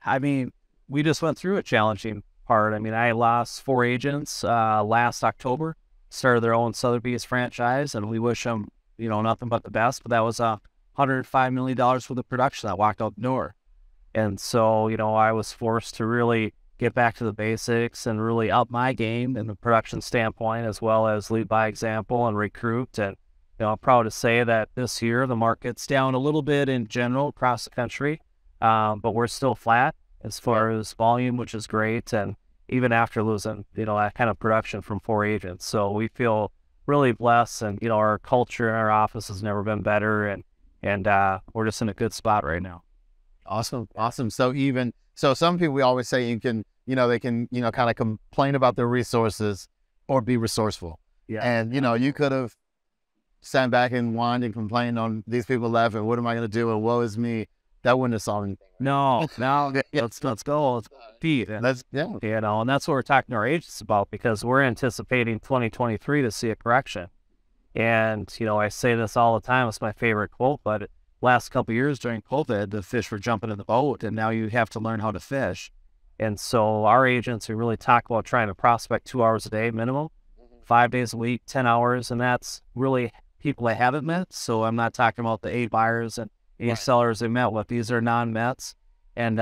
I mean, we just went through a challenging part. I mean, I lost 4 agents last October, started their own Sotheby's franchise, and we wish them, nothing but the best. But that was $105 million worth of production that walked out the door. And so, I was forced to really get back to the basics and really up my game in the production standpoint, as well as lead by example and recruit. And, I'm proud to say that this year the market's down a little bit in general across the country, but we're still flat as far as volume, which is great. And even after losing, that kind of production from 4 agents. So we feel really blessed, and, our culture in our office has never been better. And we're just in a good spot right now. Awesome. Awesome. So some people, we always say they can, kind of complain about their resources or be resourceful. Yeah. And, you could have sat back and whined and complained on these people left and what am I going to do? And woe is me. That wouldn't have solved anything. No, let's go. Let's compete. And, and that's what we're talking to our agents about, because we're anticipating 2023 to see a correction. And, I say this all the time. It's my favorite quote, but last couple of years during COVID, the fish were jumping in the boat, and now you have to learn how to fish. And so our agents who really talk about trying to prospect 2 hours a day minimum, 5 days a week, 10 hours, and that's really people I haven't met. So I'm not talking about the 8 buyers and 8 sellers they met with. These are non-Mets. And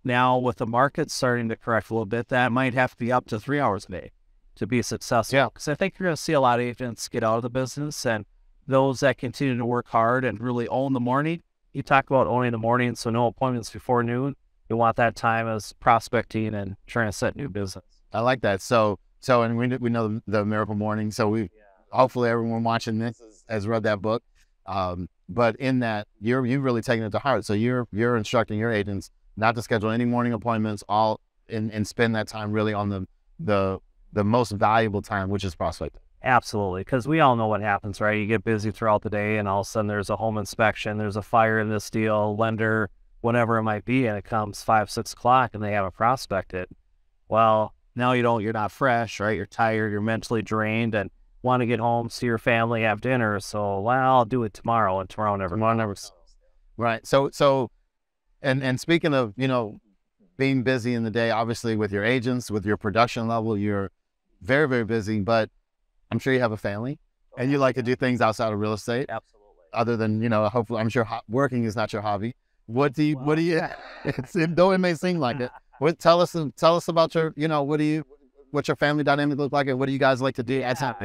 now with the market starting to correct a little bit, that might have to be up to 3 hours a day to be successful. Yeah. Because I think you're going to see a lot of agents get out of the business, and those that continue to work hard and really own the morning. You talk about owning the morning, so no appointments before noon. You want that time as prospecting and trying to set new business. I like that. So, and we know the Miracle Morning. So hopefully everyone watching this has read that book. But in that, you're really taking it to heart. So you're instructing your agents not to schedule any morning appointments, and spend that time really on the most valuable time, which is prospecting. Absolutely, because we all know what happens, right? You get busy throughout the day, and all of a sudden there's a home inspection, there's a fire in this deal, lender, whatever it might be, and it comes 5, 6 o'clock, and they haven't prospected. Well, now you're not fresh, right? You're tired, you're mentally drained, and want to get home, see your family, have dinner. So, well, I'll do it tomorrow, and tomorrow never comes. Right. So, and speaking of, being busy in the day, obviously with your agents, with your production level, you're very, very busy, but I'm sure you have a family, and you like to do things outside of real estate. Absolutely. Other than, hopefully, I'm sure working is not your hobby. What do you, though it may seem like it, tell us about your, what's your family dynamic look like, and what do you guys like to do? I've got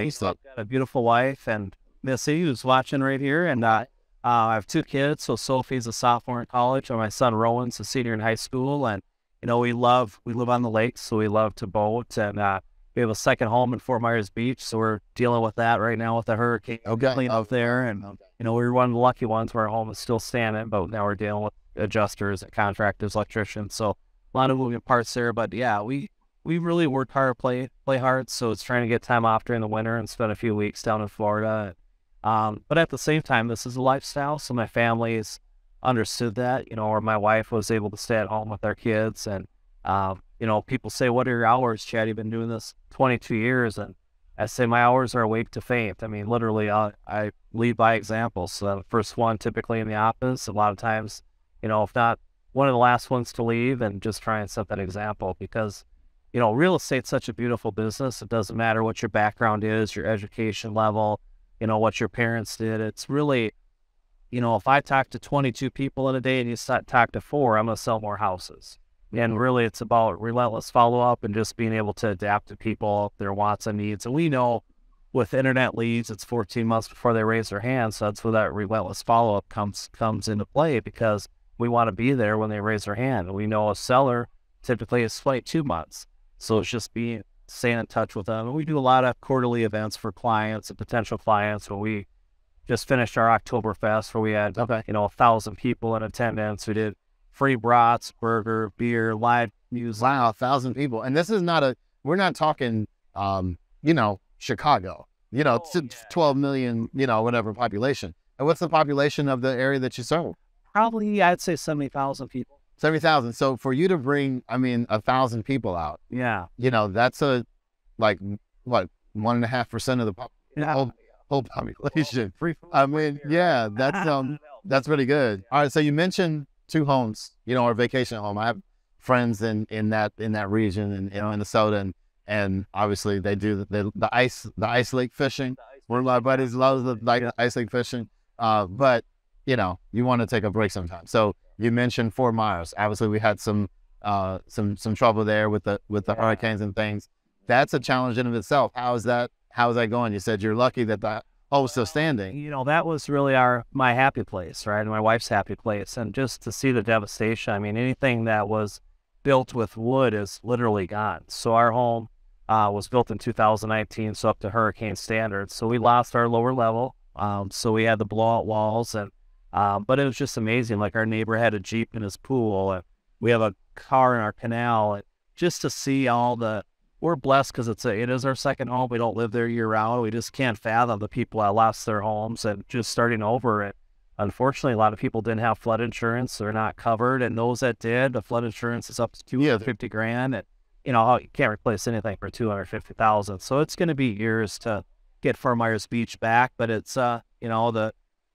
a beautiful wife, and Missy, who's watching right here. And I have 2 kids. So Sophie's a sophomore in college, and my son Rowan's a senior in high school. And, we live on the lake, so we love to boat, and we have a second home in Fort Myers Beach, so we're dealing with that right now with the hurricane clean up there. And, we were one of the lucky ones where our home is still standing, but now we're dealing with adjusters and contractors, electricians. So a lot of moving parts there. But yeah, we really work hard, play hard. So it's trying to get time off during the winter and spend a few weeks down in Florida. But at the same time, this is a lifestyle. So my family's understood that, or my wife was able to stay at home with our kids. And, people say, what are your hours, Chad? You've been doing this 22 years. And I say my hours are awake to faint. I mean, literally, I lead by example. So the first one typically in the office, a lot of times, if not one of the last ones to leave, and just try and set that example, because, real estate's such a beautiful business. It doesn't matter what your background is, your education level, what your parents did. It's really, if I talk to 22 people in a day and you talk to 4, I'm going to sell more houses. And really, it's about relentless follow-up and just being able to adapt to people, their wants and needs. And we know with internet leads, it's 14 months before they raise their hand. So that's where that relentless follow-up comes into play, because we want to be there when they raise their hand. And we know a seller typically is 2 months. So it's just staying in touch with them. And we do a lot of quarterly events for clients and potential clients. When we just finished our Oktoberfest, where we had 1,000 people in attendance. We did free brats, burger, beer, live music. Wow, 1,000 people. And this is we're not talking, Chicago, 12 million, whatever population. And what's the population of the area that you serve? Probably, I'd say 70,000 people. 70,000. So for you to bring, 1,000 people out, that's what, 1.5% of the whole population. That's pretty good. All right. So you mentioned 2 homes, or vacation home. I have friends in that region, and in Minnesota, and obviously they do the ice lake fishing. One of my buddies loves the ice lake fishing, but you want to take a break sometimes. So you mentioned Fort Myers. Obviously, we had some trouble there with the hurricanes and things. That's a challenge in of itself. How is that going? You said you're lucky that the hole was still standing. That was really my happy place, right? And my wife's happy place. And just to see the devastation, I mean, anything that was built with wood is literally gone. So our home was built in 2019, so up to hurricane standards. So we lost our lower level. So we had the blowout walls, and but it was just amazing. Like, our neighbor had a Jeep in his pool, and we have a car in our canal. And just to see we're blessed because it is our second home. We don't live there year round. We just can't fathom the people that lost their homes and just starting over. And unfortunately, a lot of people didn't have flood insurance. They're not covered. And those that did, the flood insurance is up to $250,000. And, you can't replace anything for $250,000. So it's going to be years to get Fort Myers Beach back. But it's, the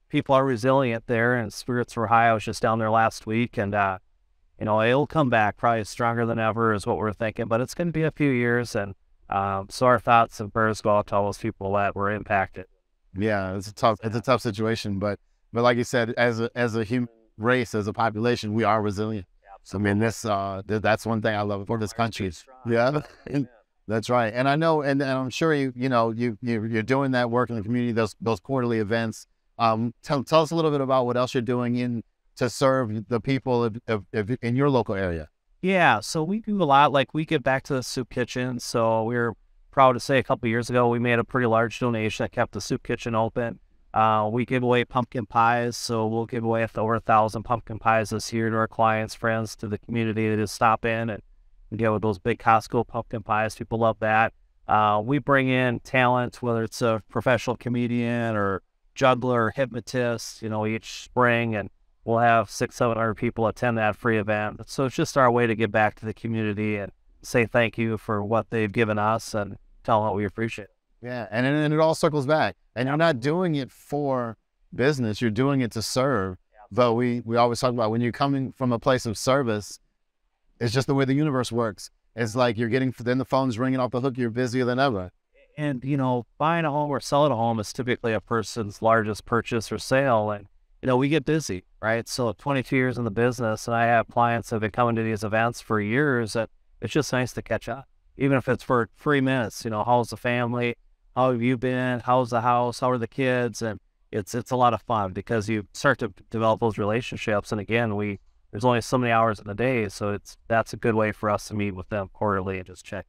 people are resilient there, and spirits were high. I was just down there last week, and, it'll come back probably stronger than ever is what we're thinking, but it's going to be a few years. And so our thoughts and prayers go out to all those people that were impacted. Yeah, it's a tough situation, but like you said, as a human race, as a population, we are resilient. So, I mean, that's one thing I love about this country. Yeah, that's right. And I know, and I'm sure you're doing that work in the community, those quarterly events. Tell us a little bit about what else you're doing to serve the people in your local area. Yeah, so we do a lot. Like, we give back to the soup kitchen. So we're proud to say a couple of years ago, we made a pretty large donation that kept the soup kitchen open. We give away pumpkin pies. So we'll give away over 1,000 pumpkin pies this year to our clients, friends, to the community that just stop in and get with those big Costco pumpkin pies. People love that. We bring in talent, whether it's a professional comedian or juggler or hypnotist, each spring, and we'll have 600-700 people attend that free event. So it's just our way to give back to the community and say thank you for what they've given us and tell them how we appreciate it. Yeah, and it all circles back. And you're not doing it for business, you're doing it to serve. But we always talk about, when you're coming from a place of service, it's just the way the universe works. It's like then the phone's ringing off the hook, you're busier than ever. And, buying a home or selling a home is typically a person's largest purchase or sale. And, we get busy, right? So 22 years in the business, and I have clients that have been coming to these events for years, and it's just nice to catch up. Even if it's for 3 minutes, how's the family? How have you been? How's the house? How are the kids? And it's a lot of fun because you start to develop those relationships. And again, there's only so many hours in the day, so that's a good way for us to meet with them quarterly and just check.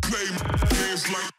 Play my games like